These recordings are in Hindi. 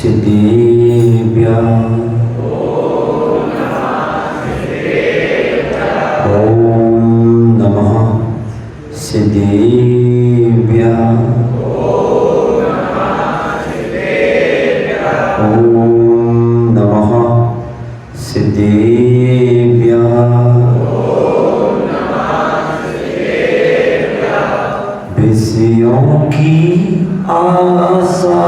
सिद्धेभ्यः ॐ नमः सिद्धेभ्यः ॐ नमः सिद्धेभ्यः विषयों की आशा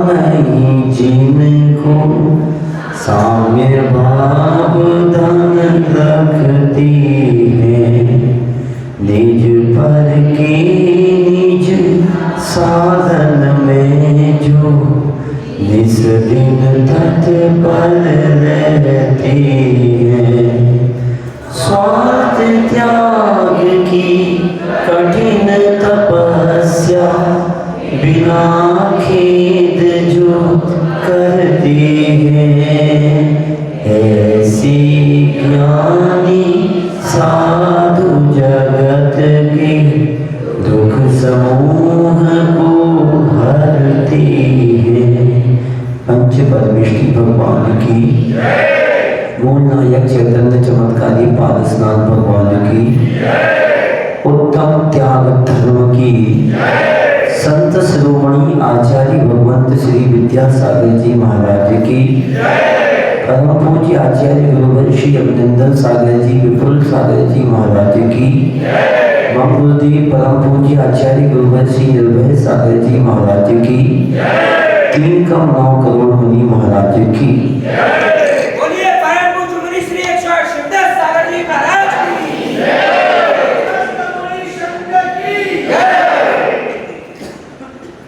नहीं जिनको साम्य भाव धन रखती है, निज पर के निज साधन में जो निस दिन तत्पर रहती है। स्वार्थ त्याग की कठिन तपस्या बिना खेद जो करती है, ऐसी ज्ञानी साधु जगत के दुख समूह को हरती है। पंच परमेष्ठी भगवान की, मूल नायक चैतन्य चमत्कारी पारसनाथ भगवान की, उत्तम त्याग धर्म की, संत शिरोमणि आचार्य भगवंत श्री विद्यासागर जी महाराज की, परम पूज्य आचार्य गुरुवंशी अभिनंदन सागर जी विपुल सागर जी महाराज की, महापुरुषदेव परम पूज्य आचार्य गुरुवंशी निर्भय सागर जी महाराज की, 3 कम 9 करोड़ मुनि महाराज की। बोलिए परम पूज्य मुनि श्री 108 शिवदास सागर जी महाराज की।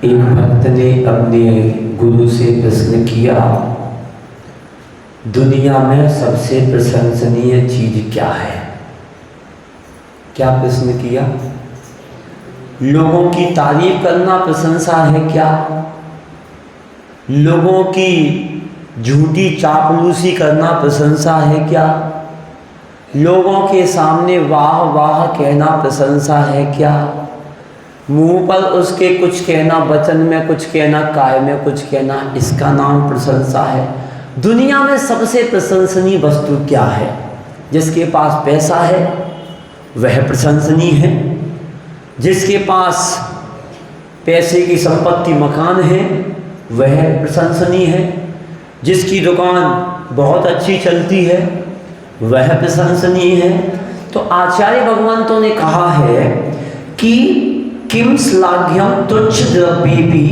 एक भक्त ने अपने गुरु से प्रश्न किया, दुनिया में सबसे प्रशंसनीय चीज क्या है? क्या प्रश्न किया? लोगों की तारीफ करना प्रशंसा है क्या? लोगों की झूठी चापलूसी करना प्रशंसा है क्या? लोगों के सामने वाह वाह कहना प्रशंसा है क्या? मुंह पर उसके कुछ कहना, वचन में कुछ कहना, काय में कुछ कहना, इसका नाम प्रशंसा है? दुनिया में सबसे प्रशंसनीय वस्तु क्या है? जिसके पास पैसा है वह प्रशंसनीय है, जिसके पास पैसे की संपत्ति मकान है वह प्रशंसनीय है, जिसकी दुकान बहुत अच्छी चलती है वह प्रशंसनीय है। तो आचार्य भगवंतों ने कहा है कि किम श्लाघ्यम तुच्छ द्रव्येपि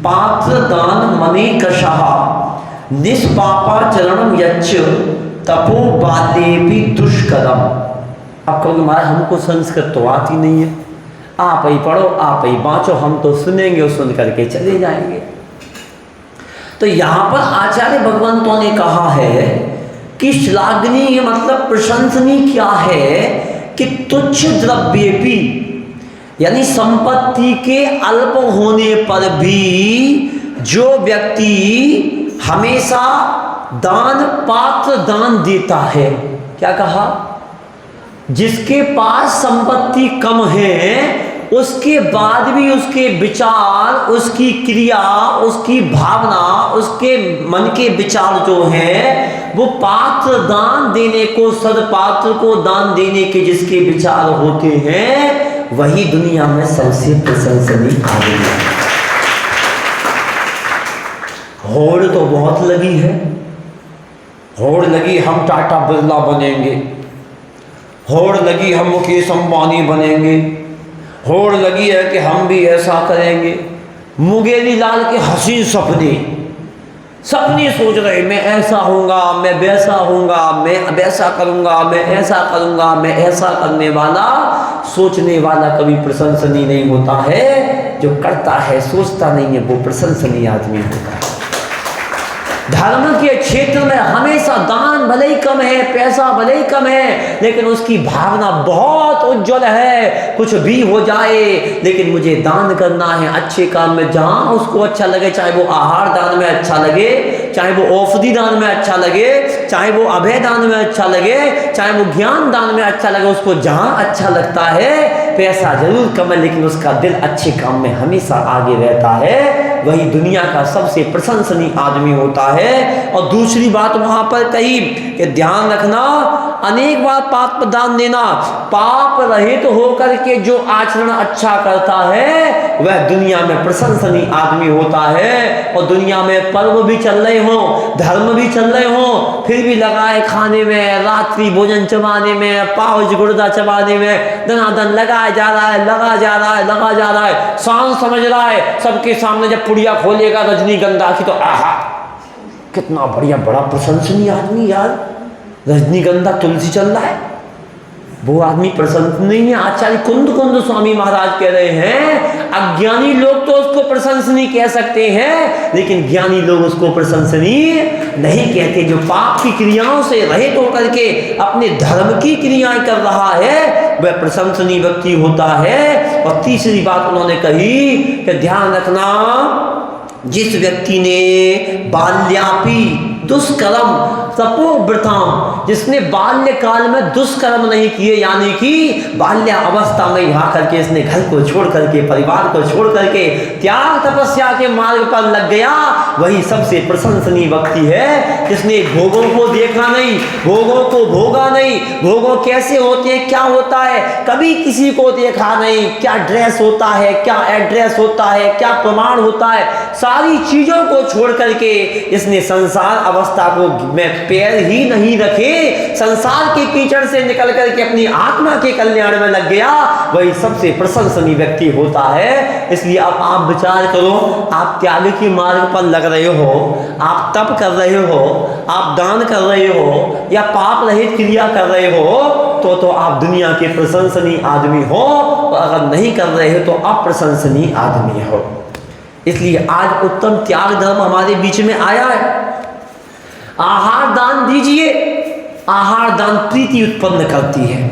पात्र दान मनेकशः निष्पापा चरणम यच्च तपो बालेपि दुष्करम। अब कहोगे महाराज हमको संस्कृत तो आती नहीं है, आप ही पढ़ो आप ही बाँचो, हम तो सुनेंगे और सुन करके चले जाएंगे। तो यहाँ पर आचार्य भगवंतों ने कहा है कि श्लाघनीय मतलब प्रशंसनीय क्या है कि तुच्छ द्रव्येपि, यानी संपत्ति के अल्प होने पर भी जो व्यक्ति हमेशा दान पात्र दान देता है। क्या कहा? जिसके पास संपत्ति कम है उसके बाद भी उसके विचार, उसकी क्रिया, उसकी भावना, उसके मन के विचार जो हैं वो पात्र दान देने को, सदपात्र को दान देने के जिसके विचार होते हैं वही दुनिया में सबसे प्रशंसनीय आदमी है। होड़ तो बहुत लगी है, होड़ लगी हम टाटा बिरला बनेंगे, होड़ लगी हम मुकेश अंबानी बनेंगे, होड़ लगी है कि हम भी ऐसा करेंगे। मुंगेरी लाल के हसीन सपने सोच रहे मैं ऐसा होऊंगा, मैं वैसा होऊंगा, मैं वैसा करूंगा, मैं ऐसा करूंगा, मैं ऐसा करने वाला, सोचने वाला कभी प्रशंसनीय नहीं होता है। जो करता है सोचता नहीं है वो प्रशंसनीय आदमी होता है। धर्म के क्षेत्र में हमेशा दान भले ही कम है, पैसा भले ही कम है, लेकिन उसकी भावना बहुत उज्जवल है। कुछ भी हो जाए लेकिन मुझे दान करना है अच्छे काम में, जहां उसको अच्छा लगे, चाहे वो आहार दान में अच्छा लगे, चाहे वो औषधि दान में अच्छा लगे, चाहे वो अभय दान में अच्छा लगे, चाहे वो ज्ञान दान में अच्छा लगे, उसको जहां अच्छा लगता है। पैसा जरूर कम है लेकिन उसका दिल अच्छे काम में हमेशा आगे रहता है। वही दुनिया का सबसे प्रशंसनीय आदमी होता है। और दूसरी बात वहाँ पर कही कि ध्यान रखना, अनेक बार पाप पर ध्यान देना, पाप रहित होकर के जो आचरण अच्छा करता है वह दुनिया में प्रशंसनीय आदमी होता है। और दुनिया में पर्व भी चल रहे हों, धर्म भी चल रहे हों, फिर भी लगाए खाने में, रात्रि भोजन चबाने में, पाउच गुर्दा चबाने में दनादन लगाया जा रहा है, लगा जा रहा है, लगा जा रहा है। शान समझ रहा है सबके सामने जब पुड़िया खोलेगा रजनीगंधा की तो आहा कितना बढ़िया, बड़ा प्रशंसनीय आदमी यार, रजनीगंधा तुलसी चल रहा है, वो आदमी प्रशंसनीय है। आचार्य कुंद स्वामी महाराज कह रहे हैं अज्ञानी लोग तो उसको प्रशंसनीय कह सकते हैं, लेकिन ज्ञानी लोग उसको प्रशंसनीय नहीं कहते। जो पाप की क्रियाओं से रहित होकर के अपने धर्म की क्रियाएं कर रहा है वह प्रशंसनीय व्यक्ति होता है। और तीसरी बात उन्होंने कही कि ध्यान रखना, जिस व्यक्ति ने बाल्यापी दुष्कर्म तपोव्रताम, जिसने बाल्यकाल में दुष्कर्म नहीं किए, यानी कि बाल्य अवस्था में यहाँ करके इसने घर को छोड़ करके, परिवार को छोड़ करके त्याग तपस्या के मार्ग पर लग गया, वही सबसे प्रशंसनीय व्यक्ति है। जिसने भोगों को देखा नहीं, भोगों को भोगा नहीं, भोगों कैसे होते हैं, क्या होता है, कभी किसी को देखा नहीं, क्या ड्रेस होता है, क्या एड्रेस होता है, क्या प्रमाण होता है, सारी चीजों को छोड़ करके इसने संसार अवस्था को में पैर ही नहीं रखे, संसार के कीचड़ से निकल करके अपनी आत्मा के कल्याण में लग गया, वही सबसे प्रशंसनीय व्यक्ति होता है। इसलिए अब आप विचार करो, आप त्याग के मार्ग पर लग रहे हो, आप तप कर रहे हो, आप दान कर रहे हो या पाप रहित क्रिया कर रहे हो तो आप दुनिया के प्रशंसनीय आदमी हो, और अगर नहीं कर रहे हो तो अप्रशंसनीय आदमी हो। इसलिए आज उत्तम त्याग धर्म हमारे बीच में आया है। आहार दान दीजिए, आहार दान प्रीति उत्पन्न करती है।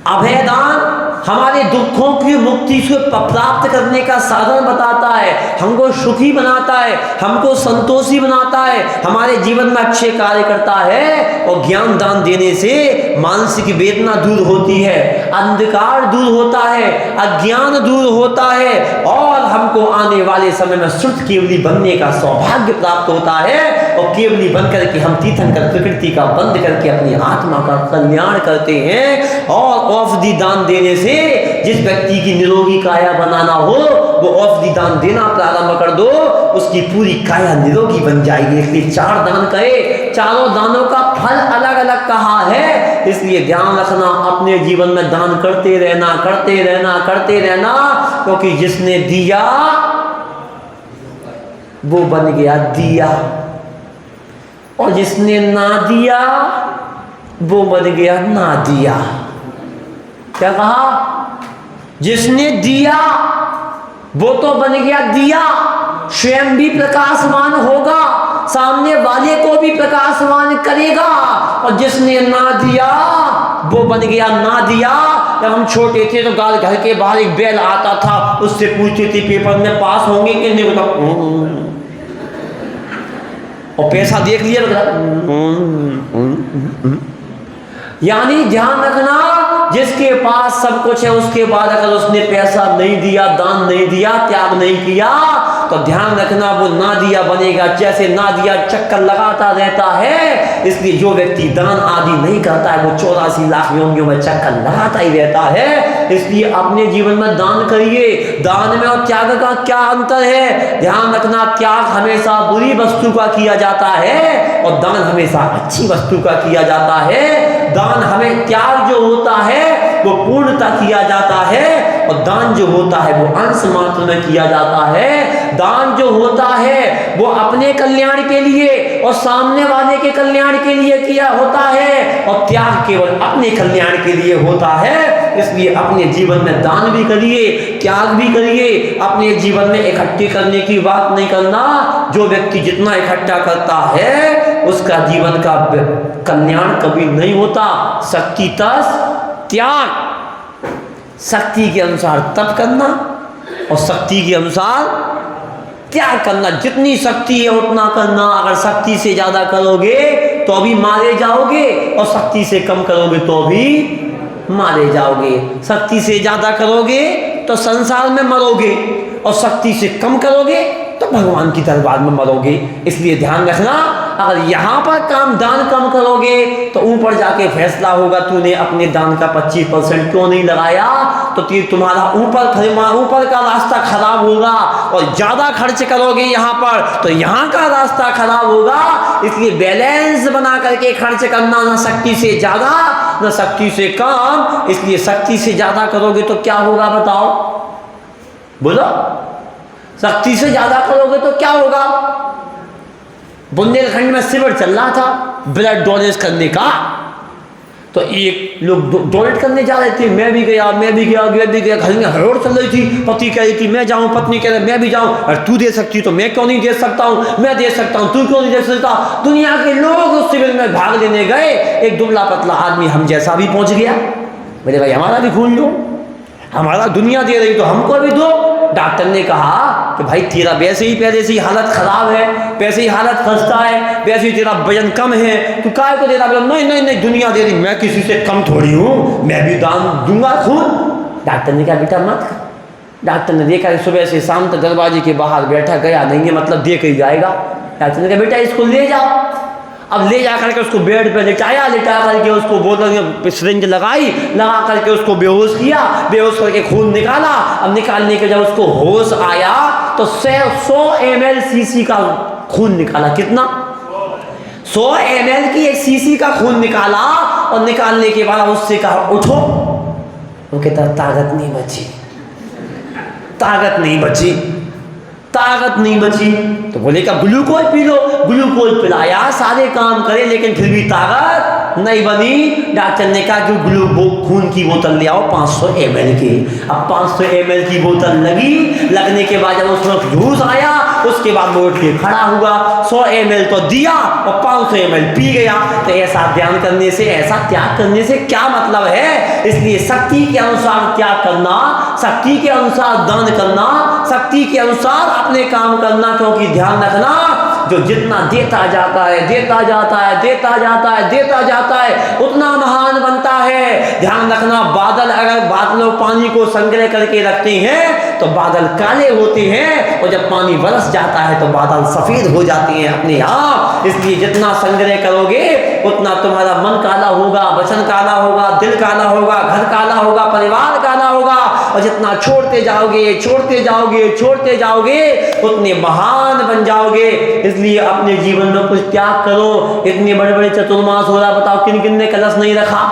अभय दान हमारे दुखों की मुक्ति से प्राप्त करने का साधन बताता है, हमको सुखी बनाता है, हमको संतोषी बनाता है, हमारे जीवन में अच्छे कार्य करता है। और ज्ञान दान देने से मानसिक वेदना दूर होती है, अंधकार दूर होता है, अज्ञान दूर होता है, और हमको आने वाले समय में शुद्ध केवली बनने का सौभाग्य प्राप्त होता है। और केवली बन करके हम तीर्थंकर प्रकृति का बंद करके अपनी आत्मा का कल्याण करते हैं। और औषधि दान देने से जिस व्यक्ति की निरोगी काया बनाना हो वो औषधि दान देना प्रारंभ कर दो, उसकी पूरी काया निरोगी बन जाएगी। इसलिए 4 दान करे, चारों दानों का फल अलग अलग कहा है। इसलिए ध्यान रखना, अपने जीवन में दान करते रहना, करते रहना, करते रहना, क्योंकि जिसने दिया वो बन गया दिया, और जिसने ना दिया वो बन गया ना दिया। क्या कहा? जिसने दिया वो तो बन गया दिया, स्वयं भी प्रकाशमान होगा, सामने वाले को भी प्रकाशमान करेगा। और जिसने ना दिया वो बन गया ना दिया। जब हम छोटे थे तो घर के बाहर एक बैल आता था, उससे पूछते थे पेपर में पास होंगे कि नहीं, बता और पैसा देख लिया यानी ध्यान रखना, जिसके पास सब कुछ है उसके बाद अगर उसने पैसा नहीं दिया, दान नहीं दिया, त्याग नहीं किया, तो ध्यान रखना वो ना दिया बनेगा। जैसे ना दिया चक्कर लगाता रहता है, इसलिए जो व्यक्ति दान आदि नहीं करता है वो 84 लाख योनियों में चक्कर लगाता ही रहता है। इसलिए अपने जीवन में दान करिए। दान में और त्याग का क्या अंतर है? ध्यान रखना, त्याग हमेशा बुरी वस्तु का किया जाता है और दान हमेशा अच्छी वस्तु का किया जाता है। दान हमें, त्याग जो होता है वो पूर्णता किया जाता है, और दान जो होता है वो अंश मात्र में किया जाता है। दान जो होता है वो अपने कल्याण के लिए और सामने वाले के कल्याण के लिए किया होता है, और त्याग केवल अपने कल्याण के लिए होता है। इसलिए अपने जीवन में दान भी करिए, त्याग भी करिए। अपने जीवन में इकट्ठे करने की बात नहीं करना। जो व्यक्ति जितना इकट्ठा करता है उसका जीवन का कल्याण कभी नहीं होता। शक्ति तस त्याग, शक्ति के अनुसार तप करना और शक्ति के अनुसार त्याग करना। जितनी शक्ति है उतना करना। अगर शक्ति से ज्यादा करोगे तो भी मारे जाओगे, और शक्ति से कम करोगे तो भी मारे जाओगे। शक्ति से ज्यादा करोगे तो संसार में मरोगे, और शक्ति से कम करोगे तो भगवान की दरबार में मरोगे। इसलिए ध्यान रखना, अगर यहाँ पर काम दान कम करोगे तो ऊपर जाके फैसला होगा तूने अपने दान का 25% क्यों नहीं लगाया, तो तुम्हारा ऊपर का रास्ता खराब होगा। और ज़्यादा खर्च करोगे यहाँ पर तो यहाँ का रास्ता खराब होगा। इसलिए बैलेंस बना करके खर्च करना, ना शक्ति से ज़्यादा ना शक्ति से कम। इसलिए शक्ति से ज़्यादा करोगे तो क्या होगा बताओ, बोलो। शक्ति से ज़्यादा करोगे तो क्या होगा। बुंदेलखंड में शिविर चल रहा था ब्लड डोनेट करने का, तो एक लोग डोनेट करने जा रहे थे, मैं भी गया। घर में हड़बड़ चल रही थी, पति कह रही थी मैं जाऊं, पत्नी कह रही मैं भी जाऊं। अरे तू दे सकती तो मैं क्यों नहीं दे सकता हूं, मैं दे सकता हूं, तू क्यों नहीं दे सकता। दुनिया के लोग उस शिविर में भाग लेने गए। एक दुबला पतला आदमी हम जैसा भी पहुंच गया। मेरे भाई हमारा भी खून लो, हमारा दुनिया दे रही तो हमको भी दो। डॉक्टर ने कहा कि भाई तेरा वैसे ही पहले से ही हालत खराब है, वैसे ही हालत खस्ता है, वैसे ही तेरा वजन कम है, तू काय को दे रहा। नहीं दुनिया दे रही, मैं किसी से कम थोड़ी हूँ, मैं भी दान दूंगा खून। डॉक्टर ने कहा बेटा मत। डॉक्टर ने देखा कि सुबह से शाम तक दरवाजे के बाहर बैठा, गया नहीं है मतलब दे के ही जाएगा। डॉक्टर ने कहा बेटा इसको ले जाओ। अब ले जा करके उसको बेड पे लिटा करके उसको बोतल सिरिंज लगा करके उसको बेहोश किया, बेहोश करके खून निकाला। अब निकालने के जब उसको होश आया तो 100 ml शीशी का खून निकाला। कितना? 100 ml की एक शीशी का खून निकाला। और निकालने के बाद उससे कहा उठो। वो कहता ताकत नहीं बची, ताकत नहीं बची। तो बोले का ग्लूकोज पी लो। ग्लूकोज पिलाया, सारे काम करे, लेकिन फिर भी ताकत नहीं बनी। डॉक्टर ने कहा कि खून की बोतल ले आओ 500 ml की। अब 500 ml की बोतल लगने के बाद जब उसमें जूस आया, उसके बाद वो उठ के खड़ा हुआ। 100 ml तो दिया और 500 ml पी गया। तो ऐसा ध्यान करने से, ऐसा त्याग करने से क्या मतलब है। इसलिए शक्ति के अनुसार त्याग करना, शक्ति के अनुसार दान करना, शक्ति के अनुसार अपने काम करना। क्योंकि ध्यान रखना, जो जितना देता जाता है उतना महान बनता है। ध्यान रखना, अगर बादलों पानी को संग्रह करके रखते हैं तो बादल काले होते हैं, और जब पानी बरस जाता है तो बादल सफेद हो जाते हैं अपने आप। इसलिए जितना संग्रह करोगे उतना तुम्हारा मन काला होगा, वचन काला होगा, दिल काला होगा, घर काला होगा, परिवार काला होगा। और जितना छोड़ते जाओगे उतने महान बन जाओगे। इसलिए अपने जीवन में कुछ त्याग करो। इतने बड़े चतुर्मास हो रहा, बताओ किन ने कलश नहीं रखा।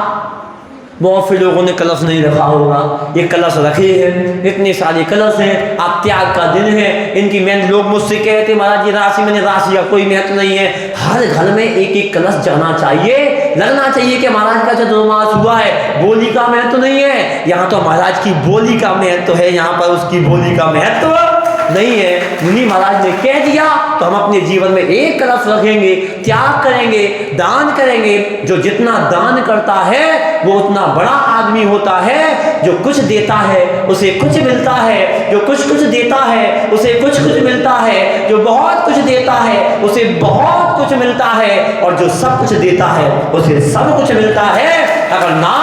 बहुत से लोगों ने कलश नहीं रखा होगा, ये कलश रखे हैं, इतने सारे कलश हैं। आप त्याग का दिन है, इनकी मैंने लोग मुझसे कहते महाराज जी राशि का कोई महत्व नहीं है। हर घर में एक कलश जाना चाहिए, लगना चाहिए कि महाराज का चतुर्मास हुआ है। बोली का महत्व नहीं है, यहाँ तो महाराज की बोली का महत्व है, यहाँ पर उसकी बोली का महत्व नहीं है। मुनि महाराज ने कह दिया तो हम अपने जीवन में एक कलश रखेंगे, त्याग करेंगे, दान करेंगे। जो जितना दान करता है वो उतना बड़ा आदमी होता है। जो कुछ देता है उसे कुछ मिलता है, जो कुछ देता है उसे कुछ मिलता है, जो बहुत कुछ देता है उसे बहुत कुछ मिलता है, और जो सब कुछ देता है उसे सब कुछ मिलता है। अगर ना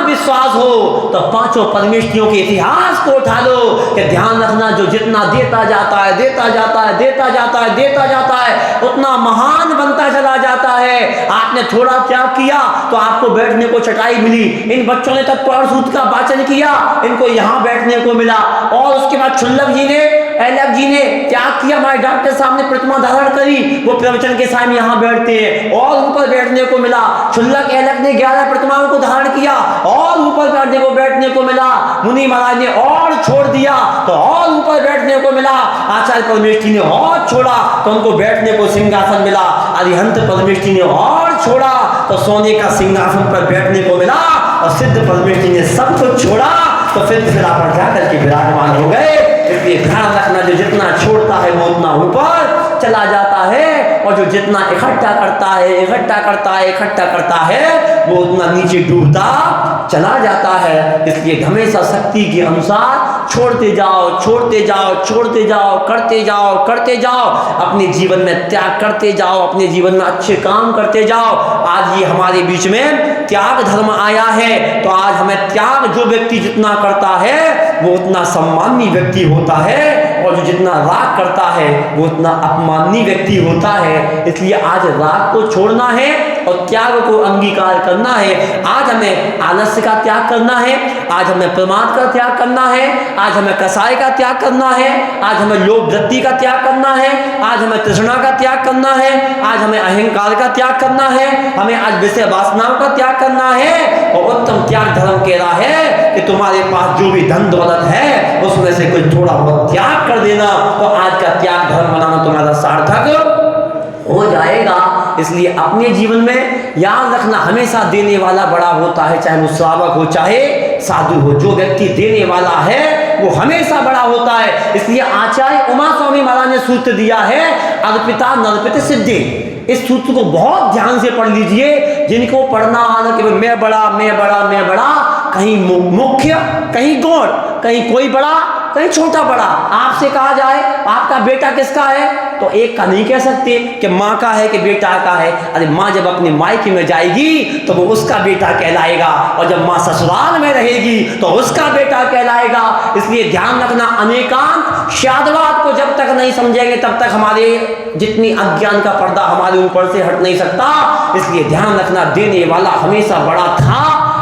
विश्वास हो तो पांचों परमेष्ठियों के इतिहास को उठा लो कि ध्यान रखना, जो जितना देता जाता है उतना महान बनता चला जाता है। आपने थोड़ा त्याग किया तो आपको बैठने को चटाई मिली। इन बच्चों ने तत्पर सूत का वाचन किया, इनको यहाँ बैठने को मिला। और उसके बाद छुल्लक जी ने त्याग किया, हमारे डॉक्टर साहब ने प्रतिमा धारण करी, वो प्रवचन के सामने यहाँ बैठते हैं और ऊपर बैठने को मिला। छुल्लक एलक ने 11 प्रतिमाओं को धारण किया और ऊपर बैठने को मिला। मुनि महाराज ने और छोड़ दिया तो और ऊपर बैठने को मिला। आचार्य परमेष्ठी ने और छोड़ा तो उनको बैठने को सिंहासन मिला। अरिहंत परमेष्ठी ने और छोड़ा तो सोने का सिंहासन पर बैठने को मिला। और सिद्ध परमेष्ठी ने सब कुछ छोड़ा तो फिर पर जाकर के विराजमान हो गए। इसलिए ध्यान रखना, जो जितना छोड़ता है वो उतना ऊपर चला जाता है, और जो जितना इकट्ठा करता है वो उतना नीचे डूबता चला जाता है। इसलिए हमेशा शक्ति के अनुसार छोड़ते जाओ, छोड़ते जाओ, छोड़ते जाओ, करते जाओ, करते जाओ, अपने जीवन में त्याग करते जाओ, अपने जीवन में अच्छे काम करते जाओ। आज ये हमारे बीच में त्याग धर्म आया है, तो आज हमें त्याग जो व्यक्ति जितना करता है वो उतना सम्मानीय व्यक्ति होता है, और जो जितना राग करता है वो उतना अपमाननीय व्यक्ति होता है। इसलिए आज राग को छोड़ना है और त्याग को अंगीकार करना है। आज हमें आलस्य का त्याग करना है, आज हमें प्रमाद का त्याग करना है, आज हमें कसाय का त्याग करना है, आज हमें लोभ वृत्ति का त्याग करना है, आज हमें तृष्णा का त्याग करना है, आज हमें अहंकार का त्याग करना है, हमें आज विषय वासनाओं का त्याग करना है। और उत्तम त्याग धर्म कह रहा है कि तुम्हारे पास जो भी धन दौलत है उसमें से कोई थोड़ा बहुत त्याग कर देना, तो आज का त्याग धर्म बनाना तुम्हारा सार्थक हो जाएगा। इसलिए अपने जीवन में याद रखना, हमेशा देने वाला बड़ा होता है, चाहे वो श्रावक हो चाहे साधु हो। जो व्यक्ति देने वाला है वो हमेशा बड़ा होता है। इसलिए आचार्य उमा स्वामी महाराज ने सूत्र दिया है, अर्पिता नर्पित सिद्धि। इस सूत्र को बहुत ध्यान से पढ़ लीजिए। जिनको पढ़ना आना कि मैं बड़ा, मैं बड़ा, मैं बड़ा, कहीं मुख्य, कहीं गौण, कहीं कोई बड़ा, कहीं छोटा बड़ा। आपसे कहा जाए आपका बेटा किसका है, तो एक का नहीं कह सकते कि माँ का है कि बेटा का है। अरे माँ जब अपने मायके में जाएगी तो वो उसका बेटा कहलाएगा, और जब माँ ससुराल में रहेगी तो उसका बेटा कहलाएगा। इसलिए ध्यान रखना, अनेकांत शादवाद को जब तक नहीं समझेंगे तब तक हमारे जितनी अज्ञान का पर्दा हमारे ऊपर से हट नहीं सकता। इसलिए ध्यान रखना, देने वाला हमेशा बड़ा था,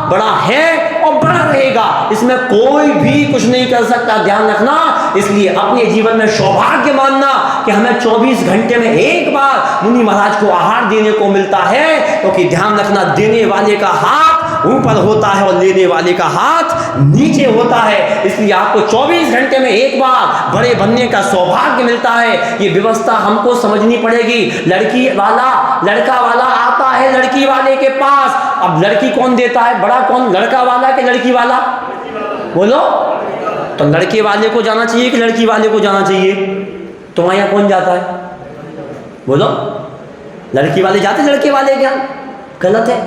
बड़ा है और बड़ा रहेगा। इसमें कोई भी कुछ नहीं कर सकता, ध्यान रखना। इसलिए अपने जीवन में सौभाग्य मानना कि हमें 24 घंटे में एक बार मुनि महाराज को आहार देने को मिलता है, क्योंकि ध्यान रखना, देने वाले का हाथ ऊपर होता है और लेने वाले का हाथ नीचे होता है। इसलिए आपको 24 घंटे में एक बार बड़े बनने का सौभाग्य मिलता है। ये व्यवस्था हमको समझनी पड़ेगी। लड़की वाला, लड़का वाला आता है लड़की वाले के पास, अब लड़की कौन देता है, बड़ा कौन, लड़का वाला कि लड़की वाला, बोलो। तो लड़के वाले को जाना चाहिए कि लड़की वाले को जाना चाहिए, तुम्हारे यहाँ कौन जाता है, बोलो। लड़की वाले जाते, लड़के वाले क्या, गलत है।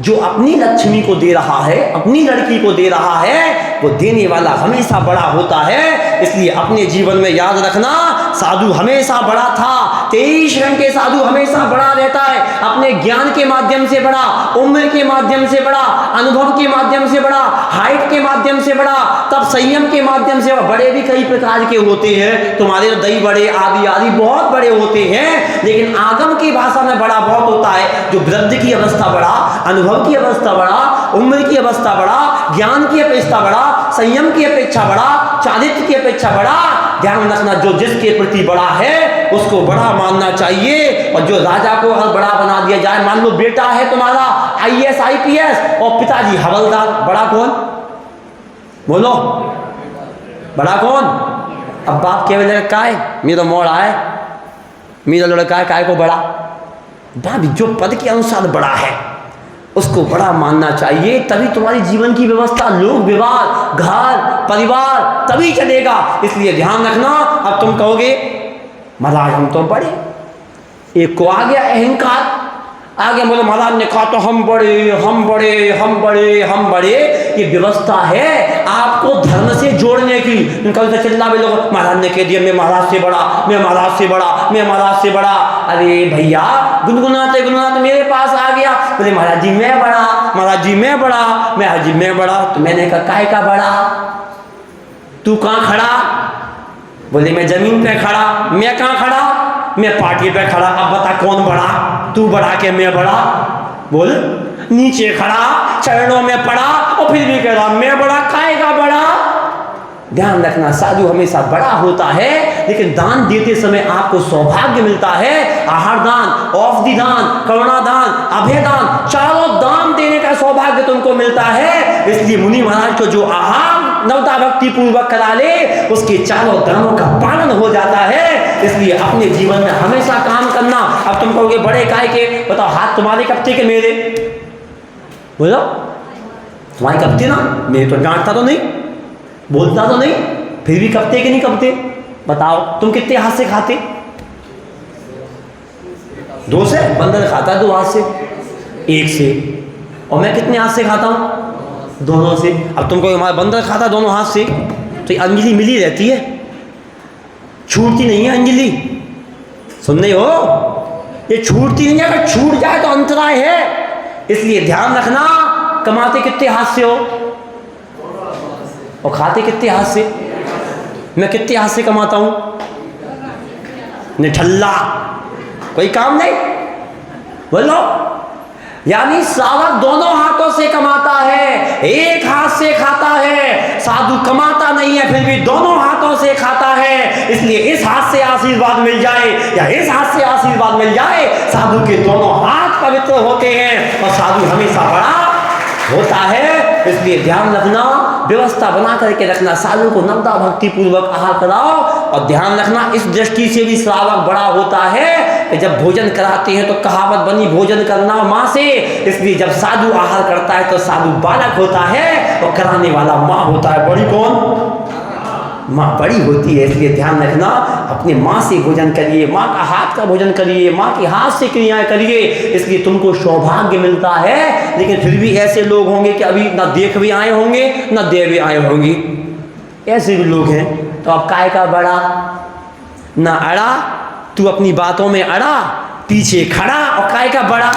जो अपनी लक्ष्मी को दे रहा है, अपनी लड़की को दे रहा है, वो देने वाला हमेशा बड़ा होता है। इसलिए अपने जीवन में याद रखना, साधु हमेशा बड़ा था। 23 घंटे साधु हमेशा बड़ा रहता है। अपने ज्ञान के माध्यम से बड़ा, उम्र के माध्यम से बड़ा, अनुभव के माध्यम से बड़ा, हाइट के माध्यम से बड़ा, तब संयम के माध्यम से बड़े भी कई प्रकार के होते हैं। तुम्हारे दही बड़े आदि आदि बहुत बड़े होते हैं, लेकिन आगम की भाषा में बड़ा बहुत होता है। जो वृद्धि की अवस्था बड़ा, अनुभव की अवस्था बड़ा, उम्र की अवस्था बड़ा, ज्ञान की अपेक्षा बड़ा, संयम की अपेक्षा बड़ा, चारित्र की अपेक्षा बड़ा। ध्यान रखना, जो जिसके प्रति बड़ा है उसको बड़ा मानना चाहिए। और जो राजा को अगर बड़ा बना दिया जाए, मान लो बेटा है तुम्हारा IAS IPS और पिताजी हवलदार, बड़ा कौन, बोलो, बड़ा कौन। अब बाप केवल लड़का है, मेरा मोड़ आए, मेरा लड़का है, काय को बड़ा, बाप जो पद के अनुसार बड़ा है उसको बड़ा मानना चाहिए। तभी तुम्हारी जीवन की व्यवस्था, लोक व्यवहार, घर परिवार तभी चलेगा। इसलिए ध्यान रखना। अब तुम कहोगे महाराज हम तो बड़े, एक को आ गया अहंकार, आगे बोलो महाराज ने कहा तो हम बड़े, हम बड़े, हम बड़े, हम बड़े। ये व्यवस्था है आपको धर्म से जोड़ने की। कल से चिल्ला भी लोग, महाराज ने कह दिया मैं महाराज से बड़ा, मैं महाराज से बड़ा, मैं महाराज से बड़ा। अरे भैया गुनगुनाते गुनगुनाते मेरे पास आ गया, बोले महाराज जी मैं बड़ा, महाराज जी मैं बड़ा, महाराज जी मैं बड़ा। तो मैंने कहा काहे का बड़ा, तू कहाँ खड़ा, बोले मैं जमीन पे खड़ा। मैं कहाँ खड़ा, मैं पार्टी पे खड़ा। अब बता कौन बड़ा, तू बड़ा के मैं बड़ा, बोल। नीचे खड़ा, चरणों में पड़ा और फिर भी कह रहा मैं बड़ा, खाएगा बड़ा। ध्यान रखना, साधु हमेशा बड़ा होता है, लेकिन दान देते समय आपको सौभाग्य मिलता है। आहार दान, औषधि दान, करुणा दान, अभय दान, चारों दान देने का सौभाग्य तुमको मिलता है। इसलिए मुनि महाराज को जो आहार नवता भक्ति पूर्वक करा ले, उसके चारों धर्मों का पालन हो जाता है। इसलिए अपने जीवन में हमेशा काम करना। अब तुम कहोगे बड़े काय के, बताओ हाथ तुम्हारे कब थे के मेरे, बोलो तुम्हारे कब थे ना, मेरे तो डांटता तो नहीं, बोलता तो नहीं, फिर भी कबते कि नहीं कबते, बताओ। तुम कितने हाथ से खाते, 2 से, बंदर खाता है 2 हाथ से, 1 से, और मैं कितने हाथ से खाता हूं, दोनों से। अब तुमको हमारा बंदर खाता दोनों हाथ से, तो ये अंजलि मिली रहती है, छूटती नहीं है अंजलि। सुन रहे हो, ये छूटती नहीं है, अगर छूट जाए तो अंतराय है। इसलिए ध्यान रखना, कमाते कितने हाथ से हो और खाते कितने हाथ से। मैं कितने हाथ से कमाता हूं? निठल्ला, कोई काम नहीं। बोलो, यानी श्रावक दोनों हाथों से कमाता है, एक हाथ से खाता है। साधु कमाता नहीं है, फिर भी दोनों हाथों से खाता है। इसलिए इस हाथ से आशीर्वाद मिल जाए या इस हाथ से आशीर्वाद मिल जाए, साधु के दोनों हाथ पवित्र होते हैं और साधु हमेशा बड़ा होता है। इसलिए ध्यान रखना, व्यवस्था बना करके रखना, साधु को नवदा भक्ति पूर्वक आहार कराओ। और ध्यान रखना, इस दृष्टि से भी श्रावक बड़ा होता है कि जब भोजन कराते हैं तो कहावत बनी, भोजन करना माँ से। इसलिए जब साधु आहार करता है तो साधु बालक होता है और कराने वाला माँ होता है। बड़ी कौन? माँ बड़ी होती है। इसलिए ध्यान रखना, अपने माँ से भोजन करिए, माँ का हाथ का भोजन करिए, माँ के हाथ से क्रियाएं करिए। इसलिए तुमको सौभाग्य मिलता है। लेकिन फिर भी ऐसे लोग होंगे कि अभी ना देख भी आए होंगे ना दे भी आए होंगे, ऐसे भी लोग हैं। तो अब काय का बड़ा ना अड़ा, तू अपनी बातों में अड़ा, पीछे खड़ा, और काय का बड़ा,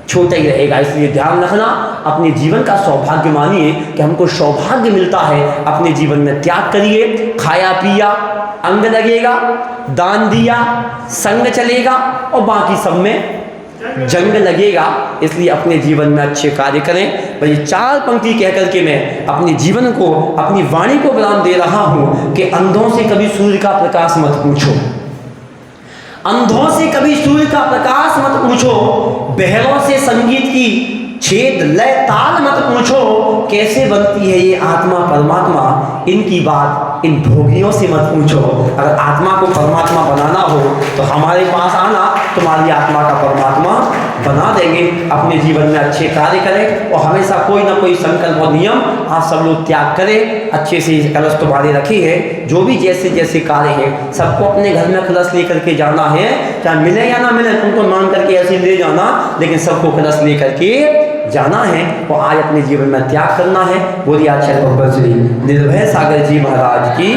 छोटा ही रहेगा। इसलिए ध्यान रखना, अपने जीवन का सौभाग्य मानिए कि हमको सौभाग्य मिलता है। अपने जीवन में त्याग करिए, खाया पिया, अंग लगेगा, दान दिया, संग चलेगा और बाकी सब में जंग लगेगा। इसलिए अपने जीवन में अच्छे कार्य करें। भाई 4 पंक्ति कह करके मैं अपने जीवन को, अपनी वाणी को बयान दे रहा हूं कि अंधों से कभी सूर्य का प्रकाश मत पूछो, अंधों से कभी सूर्य का प्रकाश मत पूछो, बहरों से संगीत की छेद लय ताल मत पूछो, कैसे बनती है ये आत्मा परमात्मा, इनकी बात इन भोगियों से मत पूछो। अगर आत्मा को परमात्मा बनाना हो तो हमारे पास आना, तुम्हारी आत्मा का परमात्मा बना देंगे। अपने जीवन में अच्छे कार्य करें और हमेशा कोई ना कोई संकल्प और नियम आप सब लोग त्याग करें। अच्छे से कलश तुम्हारे रखी है, जो भी जैसे जैसे कार्य है सबको अपने घर में कलश लेकर के जाना है, चाहे मिले या ना मिले, तुमको मान करके ऐसे ले जाना, लेकिन सबको कलश लेकर के जाना है और आज अपने जीवन में त्याग करना है। बोलिए आचार्य भगवत श्री निर्भय सागर जी महाराज की।